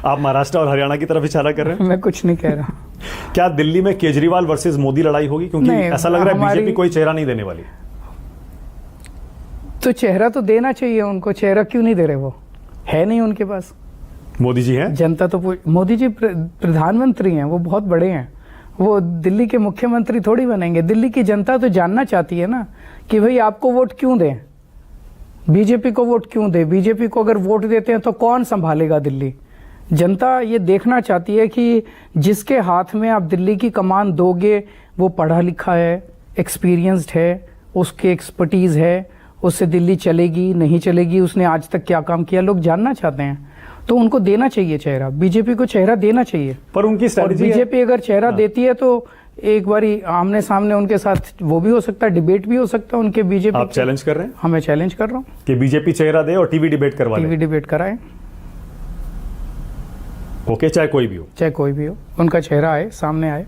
आप महाराष्ट्र और हरियाणा की तरफ इशारा कर रहे हैं? मैं कुछ नहीं कह रहा। क्या दिल्ली में केजरीवाल वर्सेस मोदी लड़ाई होगी? क्योंकि ऐसा लग रहा है बीजेपी कोई चेहरा नहीं देने वाली। तो चेहरा तो देना चाहिए उनको, चेहरा क्यों नहीं दे रहे? वो है नहीं उनके पास। मोदी जी हैं? जनता तो मोदी जी प्रधानमंत्री हैं, वो बहुत बड़े हैं, वो दिल्ली के मुख्यमंत्री थोड़ी बनेंगे। दिल्ली की जनता तो जानना चाहती है ना कि भाई आपको वोट क्यों दें, बीजेपी को वोट क्यों दें। बीजेपी को अगर वोट देते हैं तो कौन संभालेगा दिल्ली। जनता ये देखना चाहती है कि जिसके हाथ में आप दिल्ली की कमान दोगे वो पढ़ा लिखा है, एक्सपीरियंस्ड है, उसके एक्सपर्टीज है, उससे दिल्ली चलेगी नहीं चलेगी, उसने आज तक क्या काम किया, लोग जानना चाहते हैं। तो उनको देना चाहिए चेहरा, बीजेपी को चेहरा देना चाहिए। पर उनकी स्ट्रेटजी बीजेपी अगर चेहरा देती है तो एक बारी आमने सामने उनके साथ वो भी हो सकता है, डिबेट भी हो सकता है उनके बीजेपी। आप चैलेंज कर रहे हैं? हाँ, मैं चैलेंज कर रहा हूँ कि बीजेपी चेहरा दे और टीवी डिबेट करवा ले। टीवी डिबेट कराए, ओके, चाहे कोई भी हो, चाहे कोई भी हो, उनका चेहरा आए, सामने आए।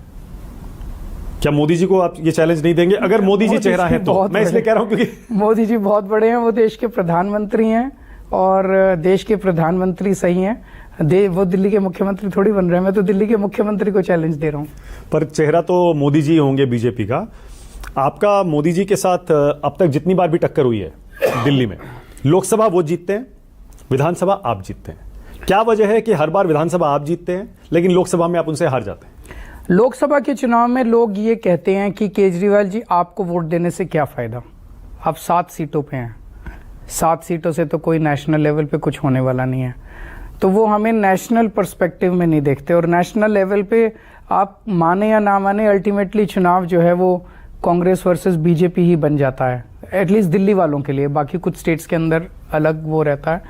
क्या मोदी जी को आप ये चैलेंज नहीं देंगे? अगर मोदी जी चेहरा है तो मैं इसलिए कह रहा हूं क्योंकि मोदी जी बहुत बड़े हैं, वो देश के प्रधानमंत्री हैं और देश के प्रधानमंत्री सही हैं। वो दिल्ली के मुख्यमंत्री थोड़ी बन रहे हैं। मैं तो दिल्ली के मुख्यमंत्री को चैलेंज दे रहा हूँ। पर चेहरा तो मोदी जी होंगे बीजेपी का। आपका मोदी जी के साथ अब तक जितनी बार भी टक्कर हुई है दिल्ली में, लोकसभा वो जीतते हैं, विधानसभा आप जीतते हैं। क्या वजह है कि हर बार विधानसभा आप जीतते हैं लेकिन लोकसभा में आप उनसे हार जाते हैं? लोकसभा के चुनाव में लोग ये कहते हैं कि केजरीवाल जी आपको वोट देने से क्या फायदा, आप 7 सीटों पे हैं, 7 सीटों से तो कोई नेशनल लेवल पे कुछ होने वाला नहीं है। तो वो हमें नेशनल पर्सपेक्टिव में नहीं देखते और नेशनल लेवल पे आप माने या ना माने अल्टीमेटली चुनाव जो है वो कांग्रेस वर्सेस बीजेपी ही बन जाता है, एटलीस्ट दिल्ली वालों के लिए। बाकी कुछ स्टेट्स के अंदर अलग वो रहता है।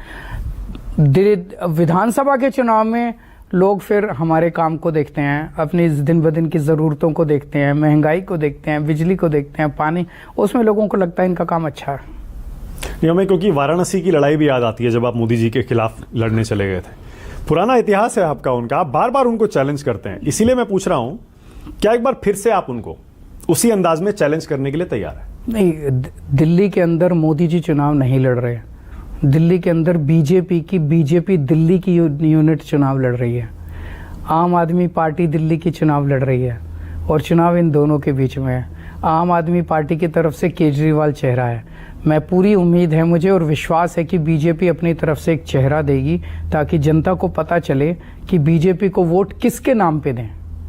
विधानसभा के चुनाव में लोग फिर हमारे काम को देखते हैं, अपनी दिन ब दिन की ज़रूरतों को देखते हैं, महंगाई को देखते हैं, बिजली को देखते हैं, पानी, उसमें लोगों को लगता है इनका काम अच्छा है। हमें क्योंकि वाराणसी की लड़ाई भी याद आती है जब आप मोदी जी के खिलाफ लड़ने चले गए थे। पुराना इतिहास है आपका उनका, आप बार बार उनको चैलेंज करते हैं। इसीलिए मैं पूछ रहा हूं, क्या एक बार फिर से आप उनको उसी अंदाज में चैलेंज करने के लिए तैयार है? नहीं, दिल्ली के अंदर मोदी जी चुनाव नहीं लड़ रहे हैं। दिल्ली के अंदर बीजेपी दिल्ली की यूनिट चुनाव लड़ रही है। आम आदमी पार्टी दिल्ली की चुनाव लड़ रही है और चुनाव इन दोनों के बीच में है। आम आदमी पार्टी की तरफ से केजरीवाल चेहरा है। मैं पूरी उम्मीद है मुझे और विश्वास है कि बीजेपी अपनी तरफ से एक चेहरा देगी ताकि जनता को पता चले कि बीजेपी को वोट किसके नाम पे दें।